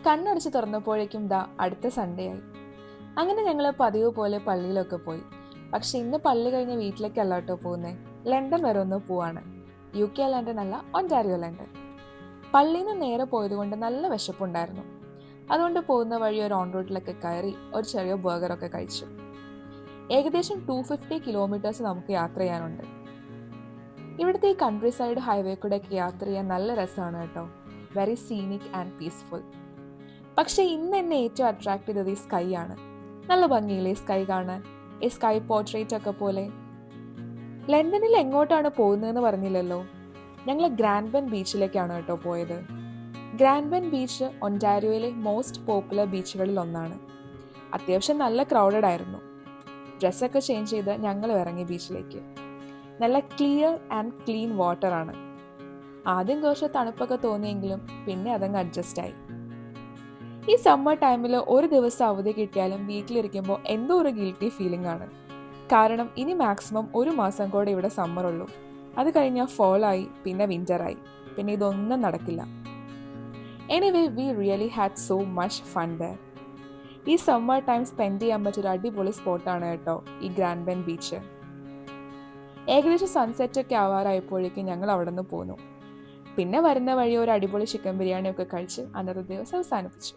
കണ്ണടച്ച് തുറന്നപ്പോഴേക്കും അടുത്ത സൺഡേ ആയി. അങ്ങനെ ഞങ്ങൾ പതിവ് പോലെ പള്ളിയിലൊക്കെ പോയി. പക്ഷെ ഇന്ന് പള്ളി കഴിഞ്ഞ് വീട്ടിലേക്കല്ല കേട്ടോ പോകുന്നേ, ലണ്ടൻ വരെ ഒന്ന് പോവാണ്. UK ലണ്ടൻ അല്ല, ഒൻറ്റാരിയോ ലണ്ടൻ. പള്ളിയിൽ നിന്ന് നേരെ പോയതുകൊണ്ട് നല്ല വിശപ്പുണ്ടായിരുന്നു. അതുകൊണ്ട് പോകുന്ന വഴി ഒരു ഓൺ റോഡിലൊക്കെ കയറി ഒരു ചെറിയ ബർഗറൊക്കെ കഴിച്ചു. ഏകദേശം 250 കിലോമീറ്റേഴ്സ് നമുക്ക് യാത്ര ചെയ്യാനുണ്ട്. ഇവിടുത്തെ ഈ കൺട്രി സൈഡ് ഹൈവേ കൂടെയൊക്കെ യാത്ര ചെയ്യാൻ നല്ല രസമാണ് കേട്ടോ. Very scenic and peaceful. പക്ഷെ ഇന്ന് എന്നെ ഏറ്റവും അട്രാക്ട് ചെയ്തത് ഈ സ്കൈ ആണ്. നല്ല ഭംഗിയില്ലേ സ്കൈ കാണാൻ, ഈ സ്കൈ പോർട്രേറ്റ് ഒക്കെ പോലെ. ലണ്ടനിൽ എങ്ങോട്ടാണ് പോകുന്നതെന്ന് പറഞ്ഞില്ലല്ലോ. ഞങ്ങൾ ഗ്രാൻഡ്ബെൻ ബീച്ചിലേക്കാണ് കേട്ടോ പോയത്. ഗ്രാൻഡ്ബെൻ ബീച്ച് ഒൻറ്റാരിയോയിലെ മോസ്റ്റ് പോപ്പുലർ ബീച്ചുകളിൽ ഒന്നാണ്. അത്യാവശ്യം നല്ല ക്രൗഡഡ് ആയിരുന്നു. ഡ്രസ്സൊക്കെ ചേഞ്ച് ചെയ്ത് ഞങ്ങൾ ഇറങ്ങി ബീച്ചിലേക്ക്. നല്ല ക്ലിയർ ആൻഡ് ക്ലീൻ വാട്ടർ ആണ്. ആദ്യം കുറച്ച് തണുപ്പൊക്കെ തോന്നിയെങ്കിലും പിന്നെ അതങ്ങ് അഡ്ജസ്റ്റ് ആയി. ഈ സമ്മർ ടൈമിൽ ഒരു ദിവസം അവധി കിട്ടിയാലും വീട്ടിലിരിക്കുമ്പോൾ എന്തോ ഒരു ഗിൽറ്റി ഫീലിംഗ് ആണ്. കാരണം ഇനി മാക്സിമം ഒരു മാസം കൂടെ ഇവിടെ സമ്മർ ഉള്ളൂ. അത് കഴിഞ്ഞാൽ ഫോളായി, പിന്നെ വിൻ്ററായി, പിന്നെ ഇതൊന്നും നടക്കില്ല. Anyway we really had so much fun there. ഈ സമ്മർ ടൈം സ്പെൻഡ് ചെയ്യാൻ പറ്റിയൊരു അടിപൊളി സ്പോട്ടാണ് കേട്ടോ ഈ ഗ്രാൻഡ്ബെൻ ബീച്ച്. ഏകദേശം സൺസെറ്റ് ഒക്കെ ആവാറായപ്പോഴേക്കും ഞങ്ങൾ അവിടെ നിന്ന് പോന്നു. പിന്നെ വരുന്ന വഴി ഒരു അടിപൊളി ചിക്കൻ ബിരിയാണി ഒക്കെ കഴിച്ച് അന്നത്തെ ദിവസം അവസാനിപ്പിച്ചു.